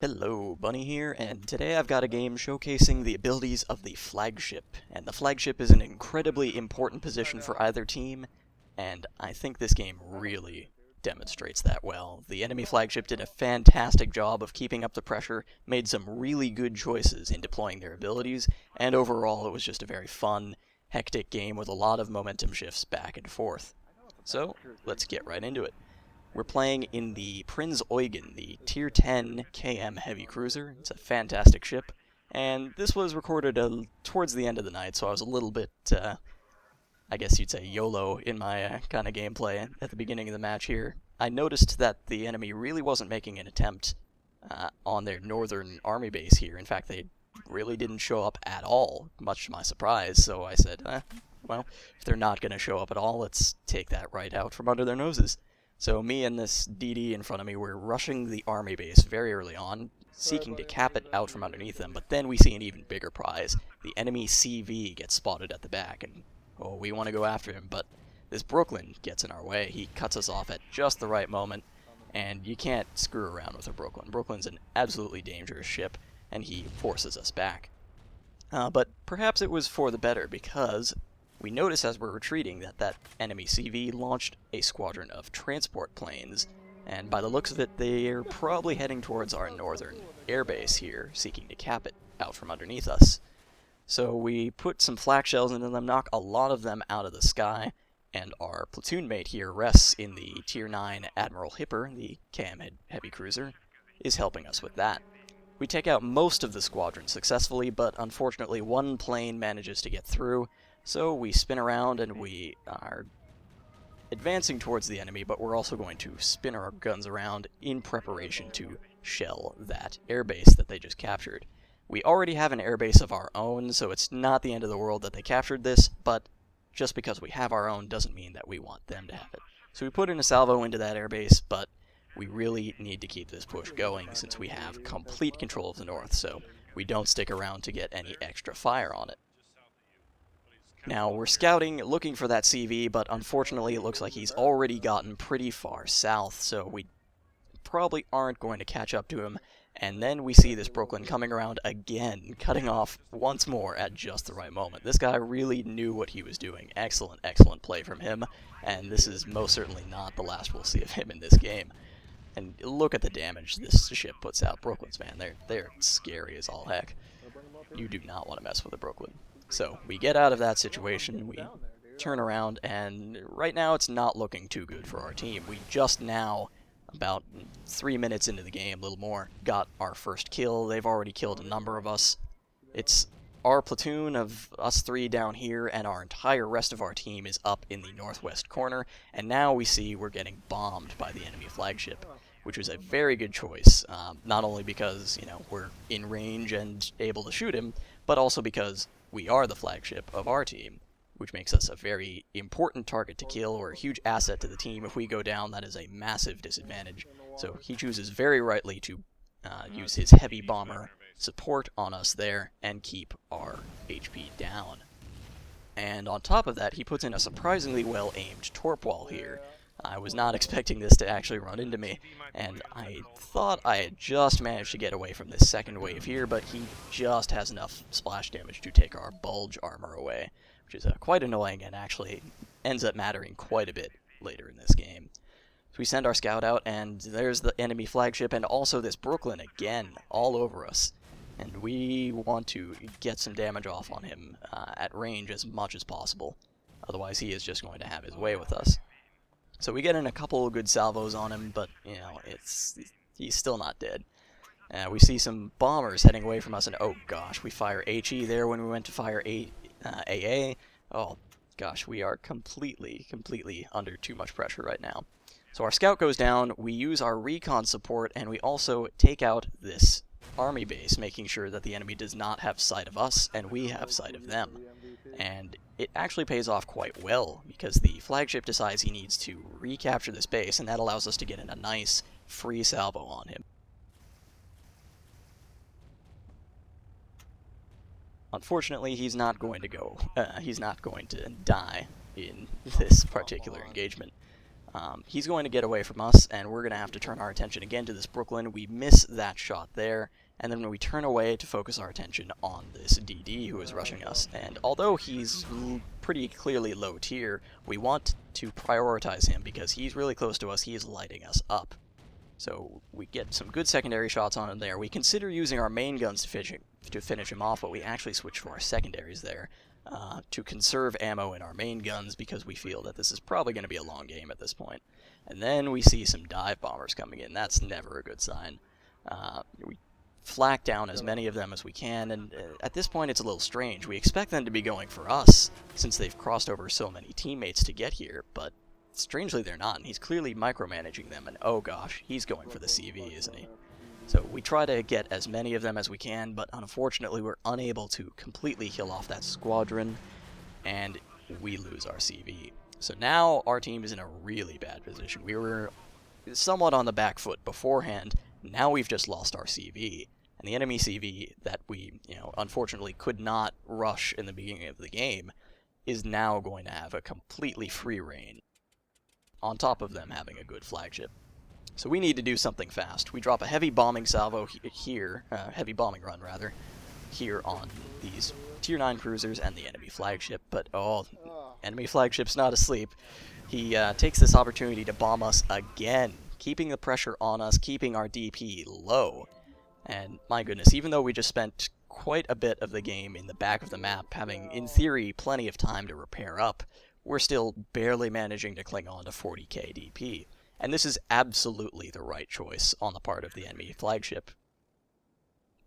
Hello, Bunny here, and today I've got a game showcasing the abilities of the Flagship. And the Flagship is an incredibly important position for either team, and I think this game really demonstrates that well. The enemy Flagship did a fantastic job of keeping up the pressure, made some really good choices in deploying their abilities, and overall it was just a very fun, hectic game with a lot of momentum shifts back and forth. So, let's get right into it. We're playing in the Prinz Eugen, the Tier 10 KM heavy cruiser. It's a fantastic ship, and this was recorded towards the end of the night, so I was a little bit, I guess you'd say YOLO in my kind of gameplay at the beginning of the match here. I noticed that the enemy really wasn't making an attempt on their northern army base here. In fact, they really didn't show up at all, much to my surprise, so I said, well, if they're not going to show up at all, let's take that right out from under their noses. So me and this DD in front of me were rushing the army base very early on, seeking to cap it out from underneath them, but then we see an even bigger prize. The enemy CV gets spotted at the back, and we want to go after him, but this Brooklyn gets in our way. He cuts us off at just the right moment, and you can't screw around with a Brooklyn. Brooklyn's an absolutely dangerous ship, and he forces us back. But perhaps it was for the better, because we notice as we're retreating that enemy CV launched a squadron of transport planes, and by the looks of it, they're probably heading towards our northern airbase here, seeking to cap it out from underneath us. So we put some flak shells into them, knock a lot of them out of the sky, and our platoon mate here rests in the Tier 9 Admiral Hipper, the KM heavy cruiser, is helping us with that. We take out most of the squadron successfully, but unfortunately one plane manages to get through, so we spin around and we are advancing towards the enemy, but we're also going to spin our guns around in preparation to shell that airbase that they just captured. We already have an airbase of our own, so it's not the end of the world that they captured this, but just because we have our own doesn't mean that we want them to have it. So we put in a salvo into that airbase, but we really need to keep this push going since we have complete control of the north, so we don't stick around to get any extra fire on it. Now, we're scouting, looking for that CV, but unfortunately it looks like he's already gotten pretty far south, so we probably aren't going to catch up to him. And then we see this Brooklyn coming around again, cutting off once more at just the right moment. This guy really knew what he was doing. Excellent, excellent play from him, and this is most certainly not the last we'll see of him in this game. And look at the damage this ship puts out. Brooklyns, man, they're scary as all heck. You do not want to mess with a Brooklyn. So we get out of that situation, we turn around, and right now it's not looking too good for our team. We just now, about 3 minutes into the game, a little more, got our first kill. They've already killed a number of us. It's our platoon of us three down here, and our entire rest of our team is up in the northwest corner, and now we see we're getting bombed by the enemy flagship, which was a very good choice, not only because, we're in range and able to shoot him, but also because we are the flagship of our team, which makes us a very important target to kill or a huge asset to the team. If we go down, that is a massive disadvantage. So he chooses very rightly to use his heavy bomber support on us there and keep our HP down. And on top of that, he puts in a surprisingly well-aimed torp wall here. I was not expecting this to actually run into me, and I thought I had just managed to get away from this second wave here, but he just has enough splash damage to take our bulge armor away, which is quite annoying and actually ends up mattering quite a bit later in this game. So we send our scout out, and there's the enemy flagship, and also this Brooklyn again, all over us. And we want to get some damage off on him at range as much as possible, otherwise he is just going to have his way with us. So we get in a couple of good salvos on him, but, he's still not dead. We see some bombers heading away from us, and oh gosh, we fire HE there when we went to fire AA. Oh gosh, we are completely under too much pressure right now. So our scout goes down, we use our recon support, and we also take out this army base, making sure that the enemy does not have sight of us, and we have sight of them. And it actually pays off quite well, because the flagship decides he needs to recapture this base, and that allows us to get in a nice free salvo on him. Unfortunately, he's not going to die in this particular engagement. He's going to get away from us, and we're going to have to turn our attention again to this Brooklyn. We miss that shot there, and then we turn away to focus our attention on this DD who is rushing us. And although he's pretty clearly low tier, we want to prioritize him because he's really close to us. He is lighting us up. So we get some good secondary shots on him there. We consider using our main guns to finish him off, but we actually switch to our secondaries there to conserve ammo in our main guns because we feel that this is probably going to be a long game at this point. And then we see some dive bombers coming in. That's never a good sign. We flak down as many of them as we can, and at this point it's a little strange. We expect them to be going for us since they've crossed over so many teammates to get here, but strangely they're not, and he's clearly micromanaging them, and oh gosh, he's going for the CV, isn't he? So we try to get as many of them as we can, but unfortunately we're unable to completely kill off that squadron, and we lose our CV. So now our team is in a really bad position. We were somewhat on the back foot beforehand. Now we've just lost our CV, and the enemy CV that we, unfortunately could not rush in the beginning of the game is now going to have a completely free reign, on top of them having a good flagship. So we need to do something fast. We drop a heavy bombing salvo here, heavy bombing run rather, here on these tier 9 cruisers and the enemy flagship, but enemy flagship's not asleep. He takes this opportunity to bomb us again, keeping the pressure on us, keeping our DP low. And my goodness, even though we just spent quite a bit of the game in the back of the map, having, in theory, plenty of time to repair up, we're still barely managing to cling on to 40k DP. And this is absolutely the right choice on the part of the enemy flagship.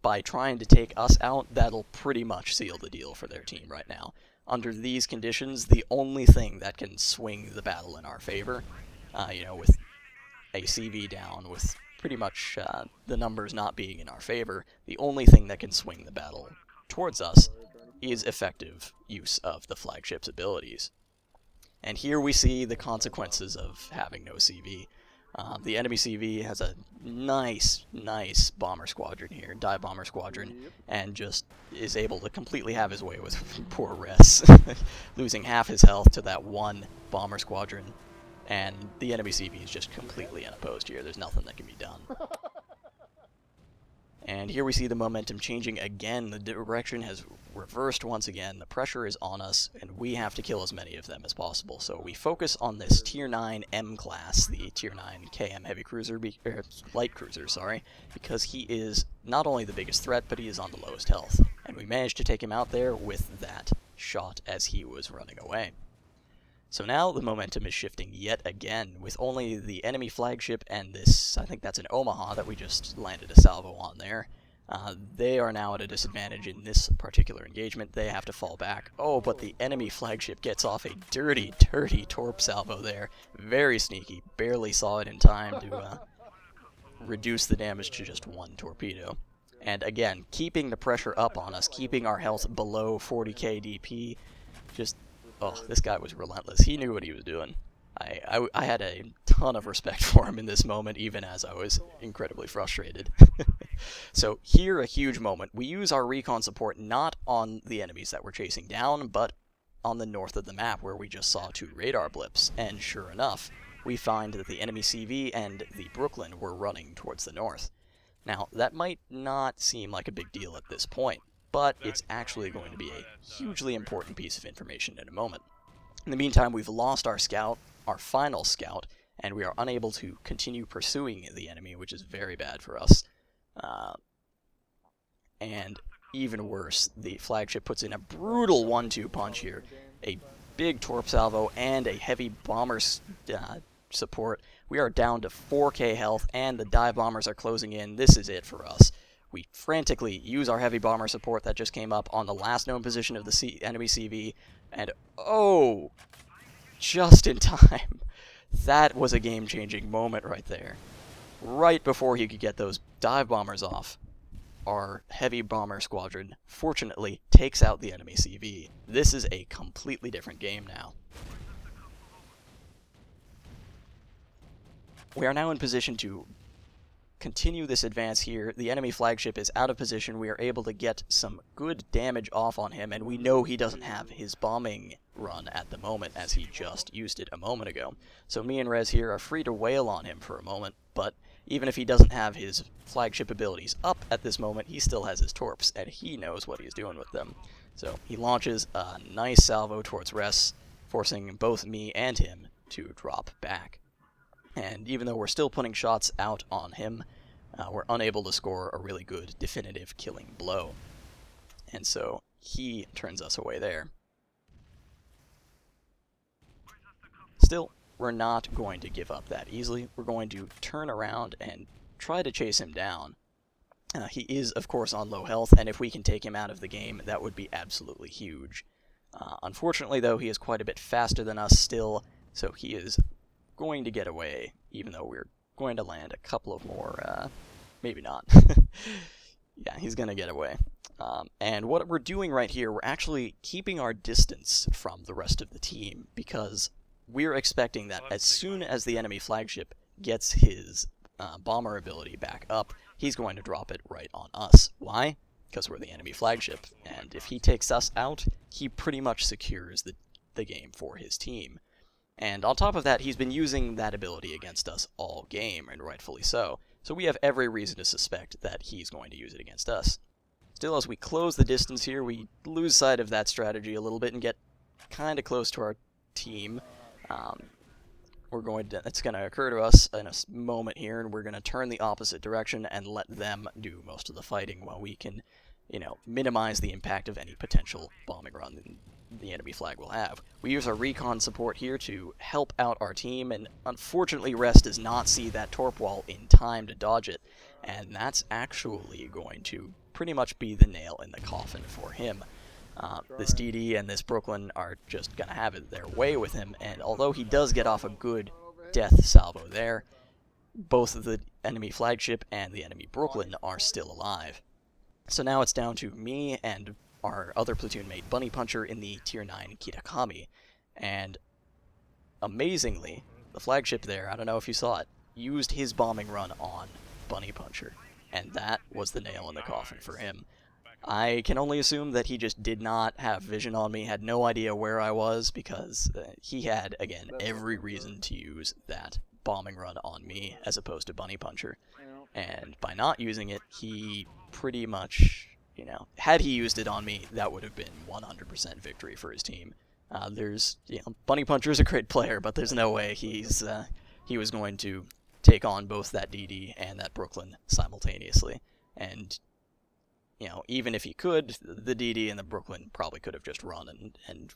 By trying to take us out, that'll pretty much seal the deal for their team right now. Under these conditions, the only thing that can swing the battle in our favor, with a CV down, with pretty much the numbers not being in our favor, the only thing that can swing the battle towards us is effective use of the flagship's abilities. And here we see the consequences of having no CV. The enemy CV has a nice bomber squadron here, dive bomber squadron, and just is able to completely have his way with poor Res, losing half his health to that one bomber squadron, and the enemy CV is just completely unopposed here. There's nothing that can be done. And here we see the momentum changing again. The direction has reversed once again. The pressure is on us, and we have to kill as many of them as possible. So we focus on this Tier 9 M class, the Tier 9 KM heavy cruiser, light cruiser, sorry, because he is not only the biggest threat, but he is on the lowest health. And we managed to take him out there with that shot as he was running away. So now the momentum is shifting yet again, with only the enemy flagship and this, I think that's an Omaha that we just landed a salvo on there. They are now at a disadvantage in this particular engagement. They have to fall back. Oh, but the enemy flagship gets off a dirty torp salvo there. Very sneaky. Barely saw it in time to reduce the damage to just one torpedo. And again, keeping the pressure up on us, keeping our health below 40k DP, just... oh, this guy was relentless. He knew what he was doing. I had a ton of respect for him in this moment, even as I was incredibly frustrated. So here, a huge moment. We use our recon support not on the enemies that we're chasing down, but on the north of the map, where we just saw 2 radar blips. And sure enough, we find that the enemy CV and the Brooklyn were running towards the north. Now, that might not seem like a big deal at this point, but it's actually going to be a hugely important piece of information in a moment. In the meantime, we've lost our scout, our final scout, and we are unable to continue pursuing the enemy, which is very bad for us. And even worse, the flagship puts in a brutal 1-2 punch here. A big torp salvo and a heavy bomber support. We are down to 4k health, and the dive bombers are closing in. This is it for us. We frantically use our heavy bomber support that just came up on the last known position of the enemy CV, and oh, just in time. That was a game-changing moment right there. Right before he could get those dive bombers off, our heavy bomber squadron fortunately takes out the enemy CV. This is a completely different game now. We are now in position to continue this advance here. The enemy flagship is out of position. We are able to get some good damage off on him, and we know he doesn't have his bombing run at the moment, as he just used it a moment ago. So me and Rez here are free to wail on him for a moment, but even if he doesn't have his flagship abilities up at this moment, he still has his torps, and he knows what he's doing with them. So he launches a nice salvo towards Rez, forcing both me and him to drop back. And even though we're still putting shots out on him, we're unable to score a really good definitive killing blow. And so he turns us away there. Still, we're not going to give up that easily. We're going to turn around and try to chase him down. He is, of course, on low health, and if we can take him out of the game, that would be absolutely huge. Unfortunately, though, he is quite a bit faster than us still, so he is going to get away, even though we're going to land a couple of more, maybe not. Yeah, he's going to get away. And what we're doing right here, we're actually keeping our distance from the rest of the team, because we're expecting that as soon as the enemy flagship gets his bomber ability back up, he's going to drop it right on us. Why? Because we're the enemy flagship, and if he takes us out, he pretty much secures the game for his team. And on top of that, he's been using that ability against us all game, and rightfully so. So we have every reason to suspect that he's going to use it against us. Still, as we close the distance here, we lose sight of that strategy a little bit and get kind of close to our team. It's going to occur to us in a moment here, and we're going to turn the opposite direction and let them do most of the fighting while we can, minimize the impact of any potential bombing run the enemy flag will have. We use our recon support here to help out our team, and unfortunately Rez does not see that torp wall in time to dodge it, and that's actually going to pretty much be the nail in the coffin for him. This DD and this Brooklyn are just going to have it their way with him, and although he does get off a good death salvo there, both the enemy flagship and the enemy Brooklyn are still alive. So now it's down to me and our other platoon mate, Bunny Puncher, in the Tier 9 Kitakami. And amazingly, the flagship there, I don't know if you saw it, used his bombing run on Bunny Puncher. And that was the nail in the coffin for him. I can only assume that he just did not have vision on me, had no idea where I was, because he had, again, every reason to use that bombing run on me as opposed to Bunny Puncher. And by not using it, he pretty much, had he used it on me, that would have been 100% victory for his team. Bunny Puncher's a great player, but there's no way he was going to take on both that DD and that Brooklyn simultaneously. And, even if he could, the DD and the Brooklyn probably could have just run and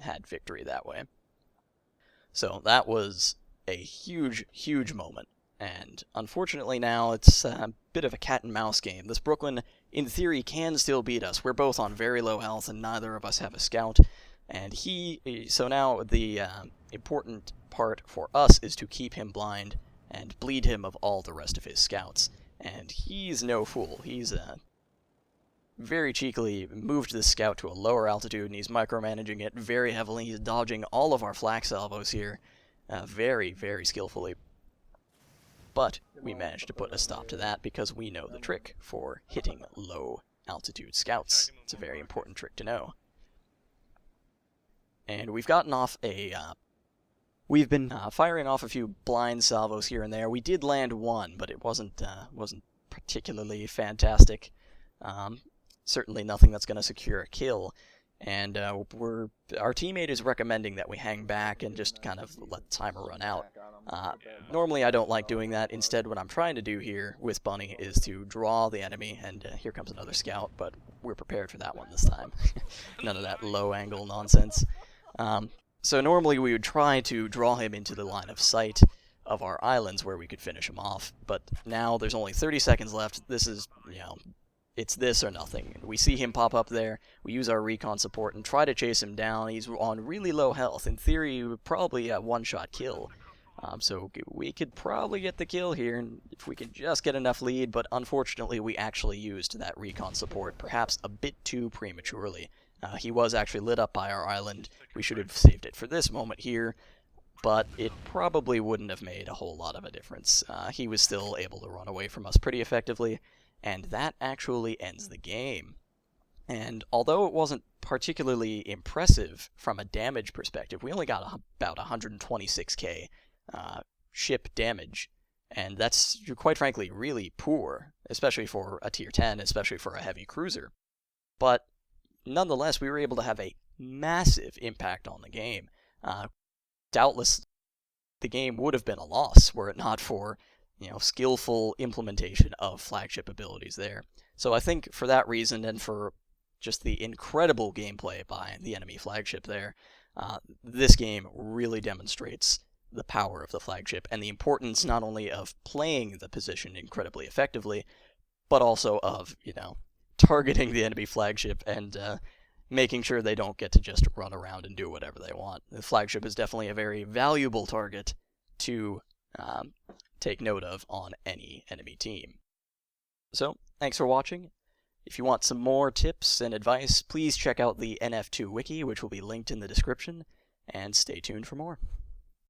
had victory that way. So that was a huge, huge moment. And unfortunately now it's a bit of a cat and mouse game. This Brooklyn, in theory, can still beat us. We're both on very low health and neither of us have a scout. And so now the important part for us is to keep him blind and bleed him of all the rest of his scouts. And he's no fool. He's very cheekily moved this scout to a lower altitude, and he's micromanaging it very heavily. He's dodging all of our flak salvos here very, very skillfully. But we managed to put a stop to that because we know the trick for hitting low-altitude scouts. It's a very important trick to know. And we've gotten off we've been firing off a few blind salvos here and there. We did land one, but it wasn't particularly fantastic. Certainly nothing that's going to secure a kill. And our teammate is recommending that we hang back and just kind of let the timer run out. Normally I don't like doing that. Instead, what I'm trying to do here with Bunny is to draw the enemy, and here comes another scout, but we're prepared for that one this time. None of that low-angle nonsense. So normally we would try to draw him into the line of sight of our islands where we could finish him off, but now there's only 30 seconds left. This is, it's this or nothing. We see him pop up there, we use our recon support and try to chase him down. He's on really low health. In theory, we would probably a one-shot kill. So we could probably get the kill here if we could just get enough lead, but unfortunately we actually used that recon support perhaps a bit too prematurely. He was actually lit up by our island. We should have saved it for this moment here, but it probably wouldn't have made a whole lot of a difference. He was still able to run away from us pretty effectively, and that actually ends the game. And although it wasn't particularly impressive from a damage perspective, we only got about 126k ship damage, and that's, quite frankly, really poor, especially for a tier 10, especially for a heavy cruiser. But nonetheless, we were able to have a massive impact on the game. Doubtless, the game would have been a loss were it not for, skillful implementation of flagship abilities there. So I think for that reason, and for just the incredible gameplay by the enemy flagship there, this game really demonstrates the power of the flagship and the importance not only of playing the position incredibly effectively, but also of, targeting the enemy flagship and making sure they don't get to just run around and do whatever they want. The flagship is definitely a very valuable target to take note of on any enemy team. So, thanks for watching. If you want some more tips and advice, please check out the NF2 wiki, which will be linked in the description, and stay tuned for more.